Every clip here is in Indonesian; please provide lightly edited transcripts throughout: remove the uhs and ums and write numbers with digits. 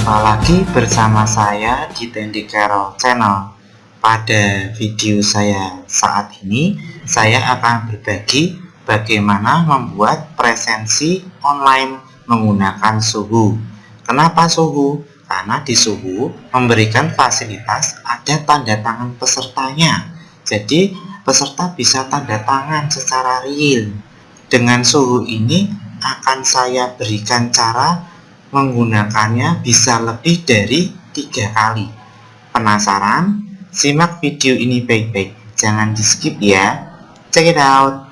Jumpa lagi bersama saya di Tendi Carol Channel. Pada video saya saat ini, saya akan berbagi bagaimana membuat presensi online menggunakan Zoho. Kenapa Zoho? Karena di Zoho memberikan fasilitas ada tanda tangan pesertanya. Jadi peserta bisa tanda tangan secara real. Dengan Zoho ini akan saya berikan cara menggunakannya bisa lebih dari 3 kali. Penasaran? Simak video ini baik-baik, jangan di skip ya. Check it out.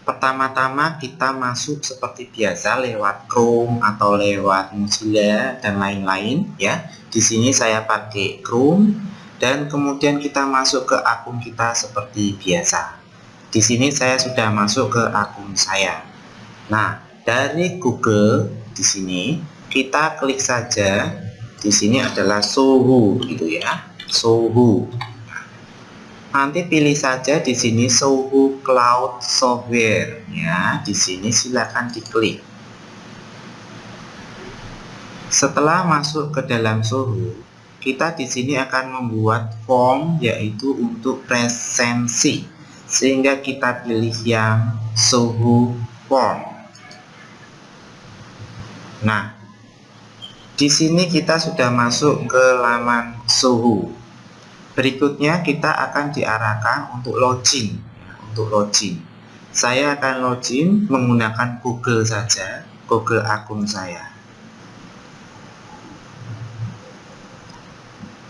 Pertama-tama kita masuk seperti biasa lewat Chrome atau lewat Mozilla dan lain-lain ya. Di sini saya pakai Chrome dan kemudian kita masuk ke akun kita seperti biasa. Di sini saya sudah masuk ke akun saya. Nah, dari Google di sini kita klik saja. Di sini adalah Zoho gitu ya. Zoho. Nanti pilih saja di sini Zoho Cloud Software ya. Di sini silakan diklik. Setelah masuk ke dalam Zoho, kita di sini akan membuat form yaitu untuk presensi. Sehingga kita pilih yang Zoho Form. Nah, di sini kita sudah masuk ke laman Zoho. Berikutnya kita akan diarahkan untuk login. Saya akan login menggunakan Google saja, Google akun saya.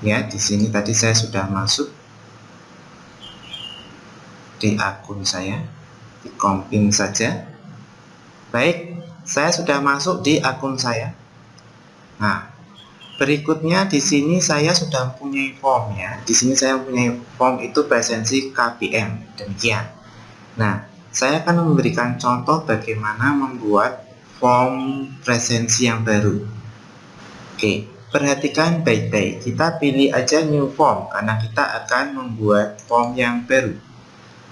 Ya, di sini tadi saya sudah masuk di akun saya, di kompin saja. Baik, saya sudah masuk di akun saya. Nah, berikutnya di sini saya sudah punya form ya. Di sini saya punya form itu presensi KBM demikian. Nah, saya akan memberikan contoh bagaimana membuat form presensi yang baru. Oke, perhatikan baik-baik. Kita pilih aja new form karena kita akan membuat form yang baru.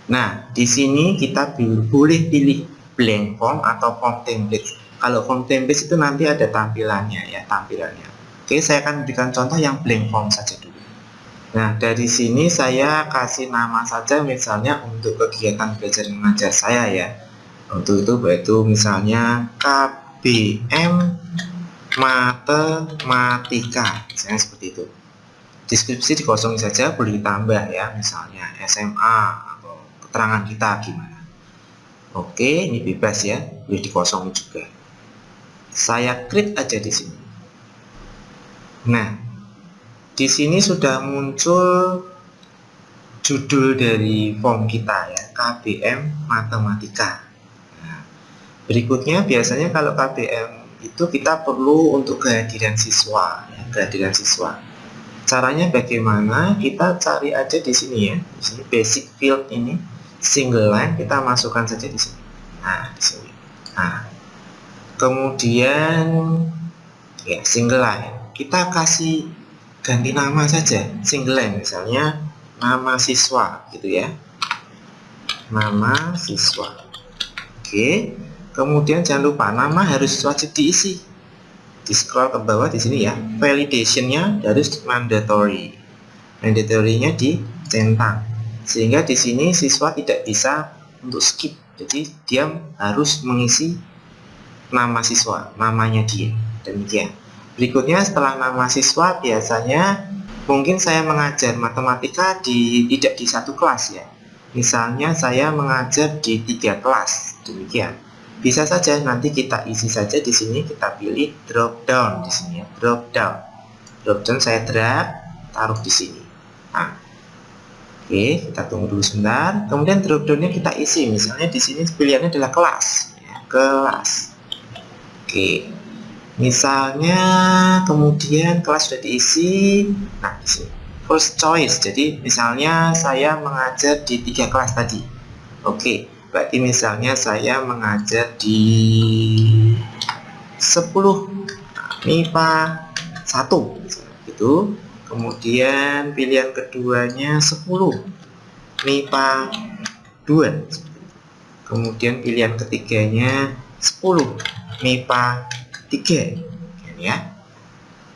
Nah, di sini kita boleh pilih blank form atau form template. Kalau form template itu nanti ada tampilannya ya, Oke, saya akan berikan contoh yang blank form saja dulu. Nah, dari sini saya kasih nama saja misalnya untuk kegiatan belajar mengajar saya ya. Untuk itu yaitu misalnya KBM Matematika, misalnya seperti itu. Deskripsi dikosongin saja, boleh ditambah ya, misalnya SMA atau keterangan kita gimana. Oke, ini bebas ya, boleh dikosongin juga. Saya create aja di sini. Nah, di sini sudah muncul judul dari form kita ya, KBM Matematika. Nah, berikutnya biasanya kalau KBM itu kita perlu untuk kehadiran siswa, ya, Caranya bagaimana? Kita cari aja di sini ya, di sini basic field ini. Single line kita masukkan saja di sini. Nah, di sini. Nah, kemudian ya single line. Kita kasih ganti nama saja. Single line misalnya nama siswa gitu ya. Nama siswa. Oke. Kemudian jangan lupa nama harus wajib diisi. Di scroll ke bawah di sini ya. Validationnya harus mandatory. Mandatory-nya dicentang. Sehingga di sini siswa tidak bisa untuk skip. Jadi dia harus mengisi nama siswa, namanya dia. Demikian. Berikutnya setelah nama siswa biasanya mungkin saya mengajar matematika tidak di satu kelas ya. Misalnya saya mengajar di 3 kelas. Demikian. Bisa saja nanti kita isi saja di sini, kita pilih drop down di sini ya. Drop down saya drag, taruh di sini. Nah, oke, kita tunggu dulu sebentar. Kemudian drop down-nya kita isi. Misalnya di sini pilihannya adalah kelas, ya, kelas. Oke. Misalnya kemudian kelas sudah diisi. Nah, di sini first choice. Jadi misalnya saya mengajar di 3 kelas tadi. Oke, berarti misalnya saya mengajar di 10 MIPA 1 gitu. Kemudian pilihan keduanya 10 MIPA 2. Kemudian pilihan ketiganya 10 MIPA 3 ya.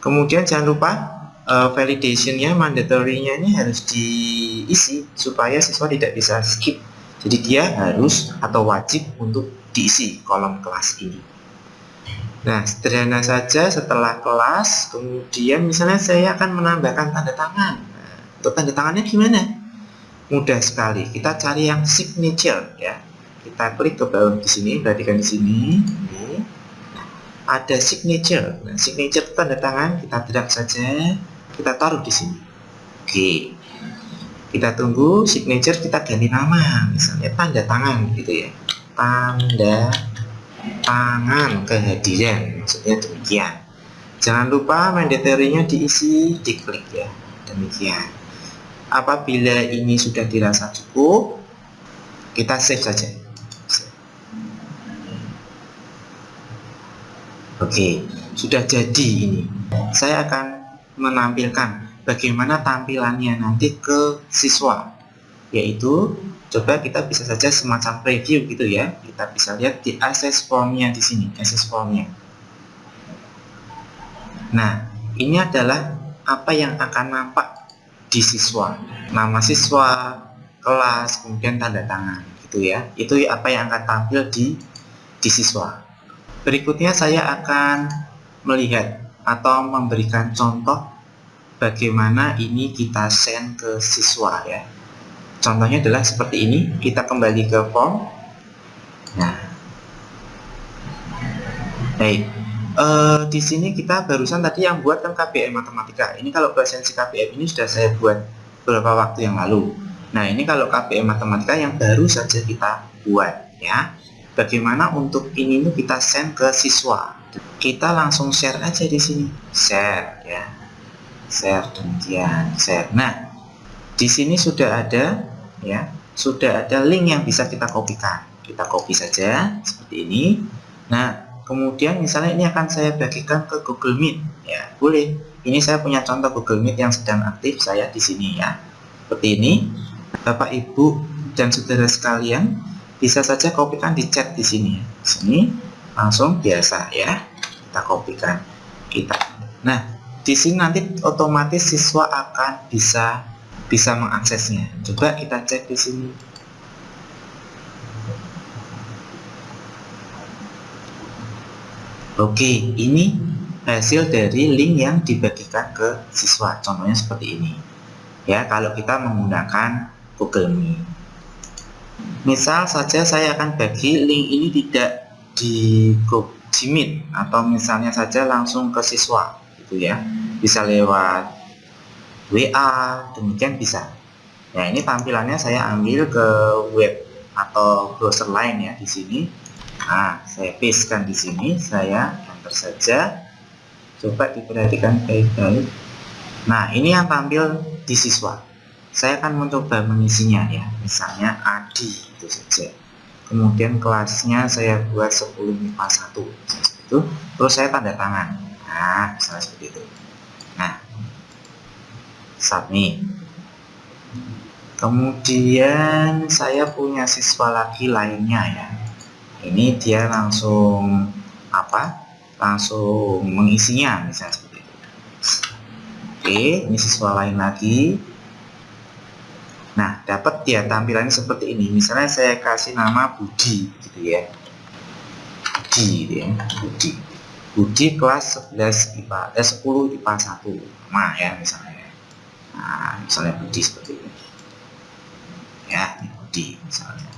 Kemudian jangan lupa validation-nya, mandatory-nya ini harus diisi supaya siswa tidak bisa skip. Jadi dia harus atau wajib untuk diisi kolom kelas ini. Nah, sederhana saja. Setelah kelas, kemudian misalnya saya akan menambahkan tanda tangan. Nah, untuk tanda tangannya gimana? Mudah sekali. Kita cari yang signature ya. Kita klik ke bawah di sini, perhatikan di sini. Ada signature. Nah, signature tanda tangan kita drag saja, kita taruh di sini. Oke. Kita tunggu signature, kita ganti nama, misalnya tanda tangan gitu ya. Tanda tangan kehadiran, maksudnya demikian. Jangan lupa mandatory-nya diisi, diklik ya. Demikian. Apabila ini sudah dirasa cukup, kita save saja. Oke, sudah jadi ini. Saya akan menampilkan bagaimana tampilannya nanti ke siswa. Yaitu, coba kita bisa saja semacam preview gitu ya. Kita bisa lihat di access form-nya di sini, access form-nya. Nah, ini adalah apa yang akan nampak di siswa. Nama siswa, kelas, kemudian tanda tangan gitu ya. Itu apa yang akan tampil di siswa. Berikutnya saya akan melihat atau memberikan contoh bagaimana ini kita send ke siswa ya. Contohnya adalah seperti ini. Kita kembali ke form. Nah, baik. Di sini kita barusan tadi yang buat kan KBM matematika. Ini kalau presensi KBM ini sudah saya buat beberapa waktu yang lalu. Nah, ini kalau KBM matematika yang baru saja kita buat ya. Bagaimana untuk ini kita send ke siswa. Kita langsung share aja di sini. Share ya. Share demikian, share. Nah, di sini sudah ada ya, sudah ada link yang bisa kita kopikan. Kita copy saja seperti ini. Nah, kemudian misalnya ini akan saya bagikan ke Google Meet ya. Boleh. Ini saya punya contoh Google Meet yang sedang aktif saya di sini ya. Seperti ini. Bapak, Ibu, dan saudara sekalian, bisa saja kopikan di chat di sini. Di sini langsung biasa ya. Kita kopikan. Nah, di sini nanti otomatis siswa akan bisa mengaksesnya. Coba kita cek di sini. Oke, ini hasil dari link yang dibagikan ke siswa. Contohnya seperti ini. Ya, kalau kita menggunakan Google Meet. Misal saja saya akan bagi link ini tidak di Gmeet atau misalnya saja langsung ke siswa gitu ya. Bisa lewat WA, demikian bisa. Nah, ini tampilannya saya ambil ke web atau browser lain ya di sini. Nah, saya pastekan di sini, saya enter saja. Coba diperhatikan baik-baik. Nah, ini yang tampil di siswa. Saya akan mencoba mengisinya ya, misalnya Adi itu saja. Kemudian kelasnya saya buat 10 MIPA 1 itu, terus saya tanda tangan. Nah, misalnya seperti itu. Nah, submit. Kemudian saya punya siswa lagi lainnya ya. Ini dia langsung langsung mengisinya misalnya seperti itu. Oke, ini siswa lain lagi. Nah, dapat ya tampilannya seperti ini. Misalnya saya kasih nama Budi gitu ya. Budi gitu ya. Budi kelas 11 IPA 10 IPA 1. Nah, ya misalnya. Nah, misalnya Budi seperti ini. Ya, ini Budi misalnya.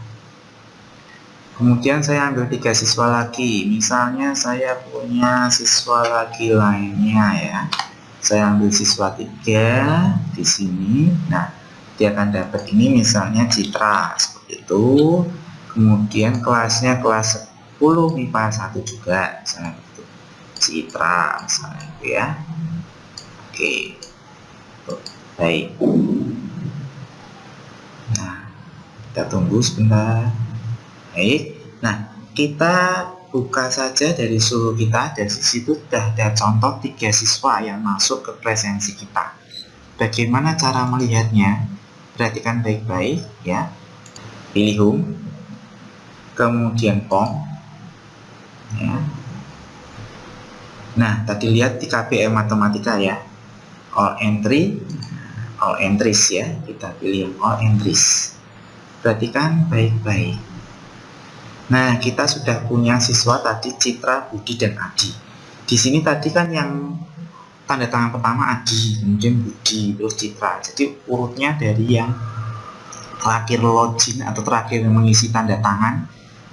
Kemudian saya ambil 3 siswa lagi. Misalnya saya punya siswa lagi lainnya ya. Saya ambil siswa 3 di sini. Nah, dia akan dapat ini misalnya Citra seperti itu. Kemudian kelasnya kelas 10 MIPA 1 juga misalnya itu Citra misalnya itu ya. Oke, baik. Nah, kita tunggu sebentar. Baik. Nah, kita buka saja dari suhu kita. Dari situ sudah ada contoh 3 siswa yang masuk ke presensi kita. Bagaimana cara melihatnya? Perhatikan baik-baik ya. Pilih home, kemudian form ya. Nah, tadi lihat di KBM Matematika ya, all entries ya, kita pilih all entries. Perhatikan baik-baik. Nah, kita sudah punya siswa tadi Citra, Budi, dan Adi. Di sini tadi kan yang tanda tangan pertama Adi, kemudian Budi, terus Citra. Jadi urutnya dari yang terakhir login atau terakhir mengisi tanda tangan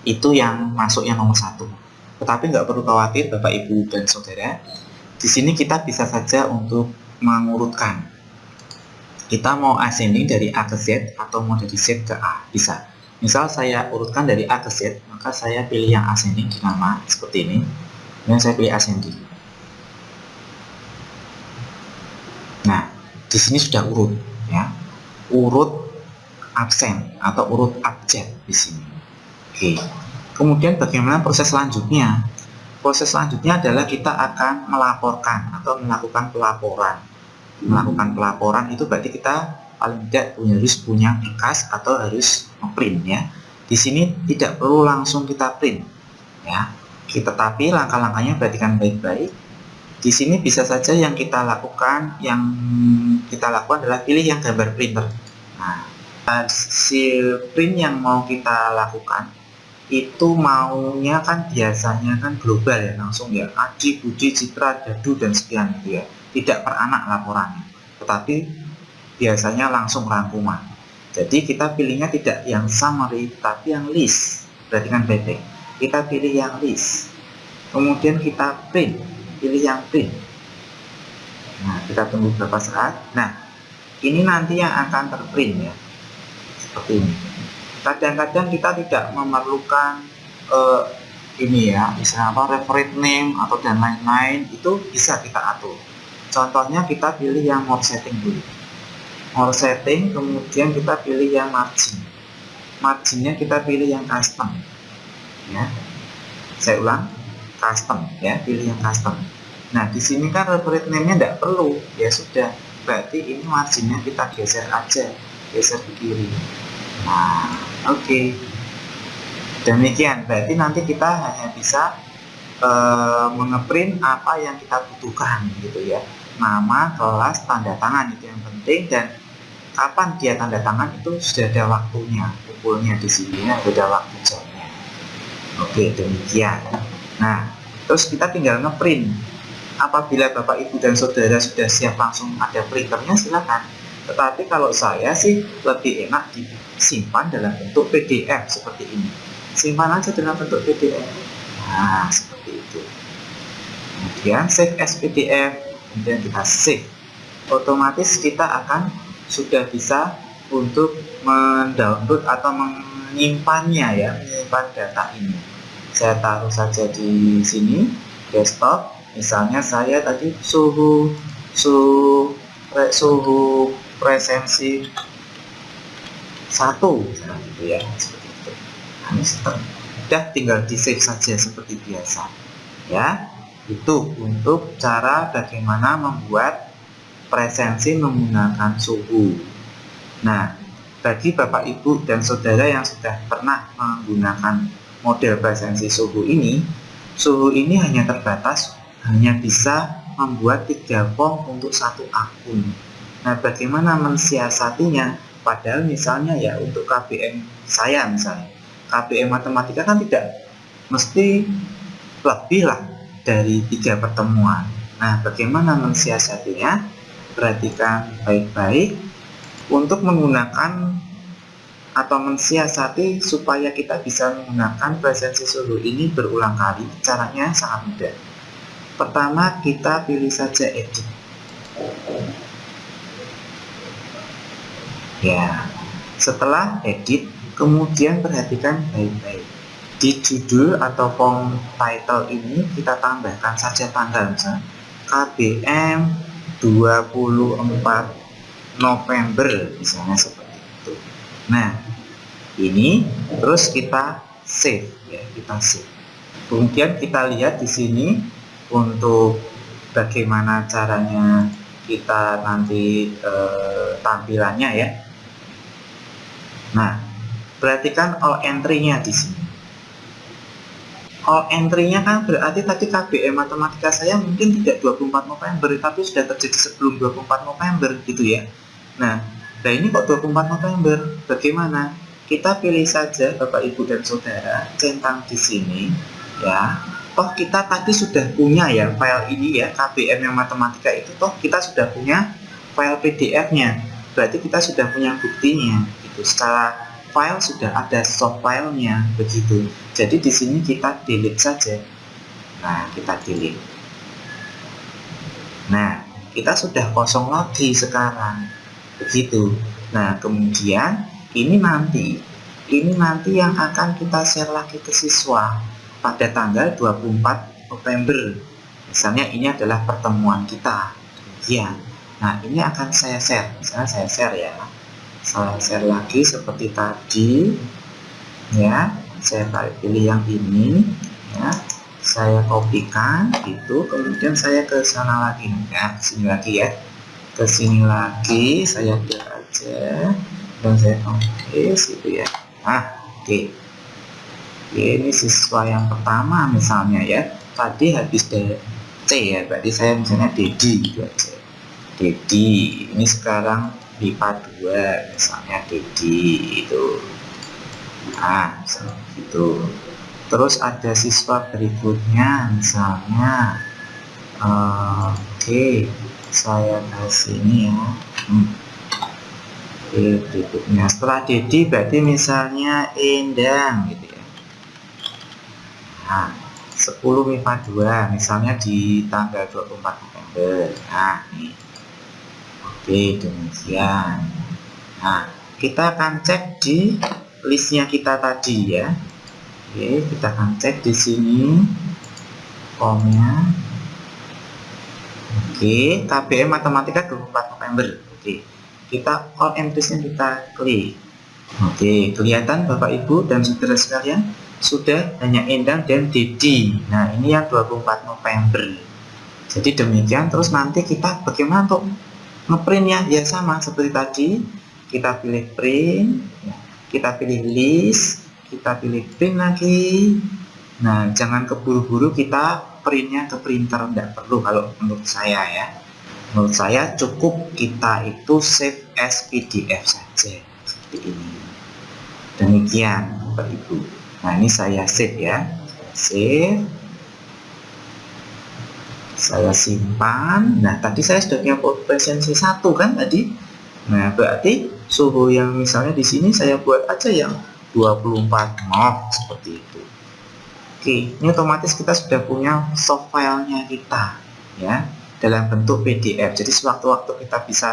itu yang masuk yang nomor 1. Tetapi nggak perlu khawatir Bapak Ibu dan Saudara. Di sini kita bisa saja untuk mengurutkan. Kita mau ascending dari A ke Z atau mau dari Z ke A, bisa. Misal saya urutkan dari A ke Z, maka saya pilih yang ascending di nama seperti ini. Dan saya pilih ascending. Nah, di sini sudah urut ya. Urut absen atau urut abjad di sini. Oke. Kemudian bagaimana proses selanjutnya? Proses selanjutnya adalah kita akan melaporkan atau melakukan pelaporan. Melakukan pelaporan itu berarti kita paling tidak harus punya berkas atau harus print ya. Di sini tidak perlu langsung kita print ya. Tetapi langkah-langkahnya perhatikan baik-baik. Di sini bisa saja yang kita lakukan adalah pilih yang gambar printer. Nah, hasil print yang mau kita lakukan itu maunya kan biasanya kan global ya, langsung ya Adi, Budi, Citra, Dadu dan sekian gitu ya. Tidak per anak laporannya, tetapi biasanya langsung rangkuman. Jadi kita pilihnya tidak yang summary, tapi yang list. Perhatikan baik-baik. Kita pilih yang list. Kemudian kita print, pilih yang print. Nah, kita tunggu beberapa saat. Nah, ini nanti yang akan terprint ya. Seperti ini. Kadang-kadang kita tidak memerlukan ini ya, misalnya reference name atau dan lain-lain, itu bisa kita atur. Contohnya kita pilih yang more setting dulu. More setting, kemudian kita pilih yang margin. Marginnya kita pilih yang custom. Ya. Saya ulang, custom ya, pilih yang custom. Nah, di sini kan reference name-nya tidak perlu, ya sudah. Berarti ini marginnya kita geser aja, geser ke kiri. Nah, oke. Demikian, berarti nanti kita hanya bisa mengeprint apa yang kita butuhkan gitu ya. Nama, kelas, tanda tangan itu yang penting, dan kapan dia tanda tangan itu sudah ada waktunya, pukulnya di sini ada waktu jamnya. Oke, demikian. Nah, terus kita tinggal ngeprint. Apabila Bapak Ibu dan Saudara sudah siap langsung ada printernya, silakan. Tetapi kalau saya sih lebih enak disimpan dalam bentuk PDF seperti ini. Simpan aja dalam bentuk PDF. Nah, seperti itu. Kemudian save as PDF, kemudian kita save. Otomatis kita akan sudah bisa untuk mendownload atau menyimpannya ya, menyimpan data ini. Saya taruh saja di sini, desktop. Misalnya saya tadi suhu presensi 1 gitu ya, seperti itu. Nah, sudah tinggal di save saja seperti biasa ya. Itu untuk cara bagaimana membuat presensi menggunakan suhu. Nah, bagi Bapak Ibu dan Saudara yang sudah pernah menggunakan model presensi suhu ini hanya terbatas, hanya bisa membuat 3 form untuk 1 akun. Nah, bagaimana mensiasatinya? Padahal misalnya ya untuk KBM saya misalnya, KBM Matematika kan tidak mesti lebih lah dari 3 pertemuan. Nah, bagaimana mensiasatinya? Perhatikan baik-baik untuk menggunakan atau mensiasati supaya kita bisa menggunakan presensi suhu ini berulang kali. Caranya sangat mudah. Pertama, kita pilih saja edit. Ya, setelah edit, kemudian perhatikan baik-baik. Di judul atau form title ini kita tambahkan saja tanggal, misalnya KBM 24 November, misalnya seperti itu. Nah, ini terus kita save ya, kita save. Kemudian kita lihat di sini untuk bagaimana caranya kita nanti tampilannya ya. Nah, perhatikan all entry-nya di sini. all entry-nya kan berarti tadi KBM matematika saya mungkin tidak 24 November, tapi sudah terjadi sebelum 24 November gitu ya. Nah ini kok 24 November, bagaimana? Kita pilih saja Bapak Ibu dan Saudara, centang di sini ya. Toh kita tadi sudah punya ya file ini ya, KBM yang matematika itu toh kita sudah punya file PDF-nya. Berarti kita sudah punya buktinya. Itu secara file sudah ada soft filenya begitu. Jadi di sini kita delete saja. Nah, kita delete. Nah, kita sudah kosong lagi sekarang. Begitu. Nah, kemudian ini nanti yang akan kita share lagi ke siswa pada tanggal 24 November. Misalnya ini adalah pertemuan kita. Demikian. Nah, ini akan saya share. Misalnya saya share ya. Saya share lagi seperti tadi. Ya, saya pilih yang ini ya. Saya kopikan itu, kemudian saya ke sana lagi ya, sini lagi ya. Ke sini lagi saya buat aja dan saya copy gitu ya. Nah, oke. Ini siswa yang pertama misalnya ya, tadi habis C ya, berarti saya misalnya Dedi gitu aja. Dedi, ini sekarang MIPA 2 misalnya Dedi itu. Nah, gitu. Terus ada siswa berikutnya misalnya oke, saya kasih ini ya. Oke, berikutnya setelah Dedi berarti misalnya Endang gitu ya. Nah, 10 MIPA 2 misalnya di tanggal 24 November. Nah, nih. Oke, demikian. Nah, kita akan cek di listnya kita tadi ya. Oke, kita akan cek di sini formnya. Oke, KBM matematika 24 November. Oke, kita all entries-nya kita klik. Oke, kelihatan Bapak Ibu dan saudara sekalian, sudah hanya Endang dan Dedi. Nah, ini yang 24 November. Jadi demikian. Terus nanti kita bagaimana untuk ngeprintnya? Ya sama seperti tadi. Kita pilih print, kita pilih list, kita pilih print lagi. Nah, jangan keburu-buru kita printnya ke printer, tidak perlu kalau menurut saya ya. Menurut saya cukup kita itu save as PDF saja seperti ini. Demikian Bapak Ibu. Nah, ini saya save ya. Save. Saya simpan. Nah, tadi saya sudah punya presensi 1 kan tadi. Nah, berarti suhu yang misalnya di sini saya buat aja yang 24 knob seperti itu. Oke, ini otomatis kita sudah punya soft filenya kita ya dalam bentuk PDF. Jadi sewaktu-waktu kita bisa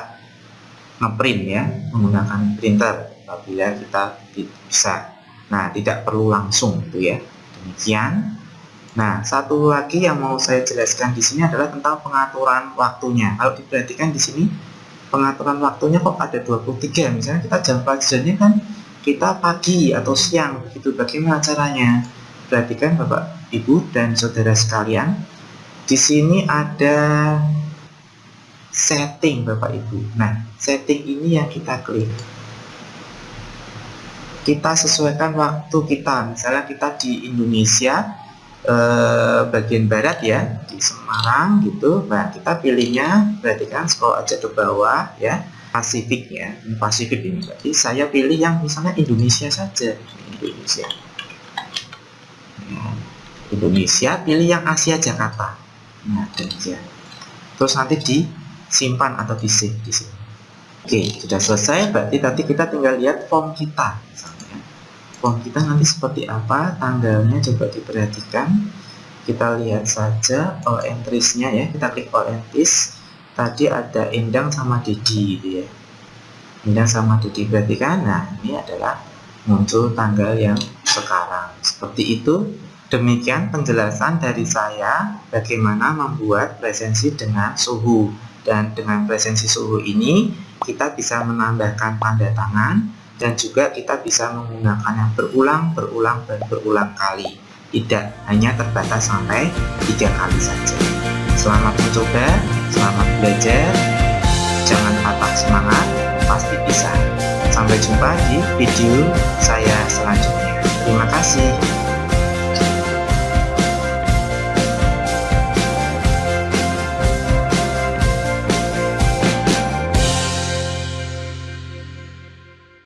ngeprint ya menggunakan printer apabila kita bisa. Nah, tidak perlu langsung gitu ya. Demikian. Nah, satu lagi yang mau saya jelaskan di sini adalah tentang pengaturan waktunya. Kalau diperhatikan di sini pengaturan waktunya kok ada 23. Misalnya kita jam pelajarannya kan kita pagi atau siang begitu. Bagaimana caranya? Perhatikan Bapak Ibu dan saudara sekalian. Di sini ada setting Bapak Ibu. Nah, setting ini yang kita klik. Kita sesuaikan waktu kita. Misalnya kita di Indonesia bagian barat ya, di Semarang gitu. Nah, kita pilihnya, perhatikan scroll aja ke bawah ya, Pasifik ya, Pasifik ini. Berarti saya pilih yang misalnya Indonesia saja, Indonesia. Indonesia, pilih yang Asia Jakarta. Nah, demikian. Terus nanti disimpan atau di save di sini. Oke, sudah selesai. Berarti nanti kita tinggal lihat form kita. Form kita nanti seperti apa, tanggalnya coba diperhatikan. Kita lihat saja all entries-nya ya. Kita klik all entries. Tadi ada Endang sama Dedi gitu ya. Endang sama Dedi, perhatikan. Nah, ini adalah muncul tanggal yang sekarang. Seperti itu. Demikian penjelasan dari saya bagaimana membuat presensi dengan suhu. Dan dengan presensi suhu ini kita bisa menambahkan tanda tangan dan juga kita bisa menggunakan yang berulang kali. Tidak hanya terbatas sampai 3 kali saja. Selamat mencoba, selamat belajar. Jangan patah semangat, pasti bisa. Sampai jumpa di video saya selanjutnya.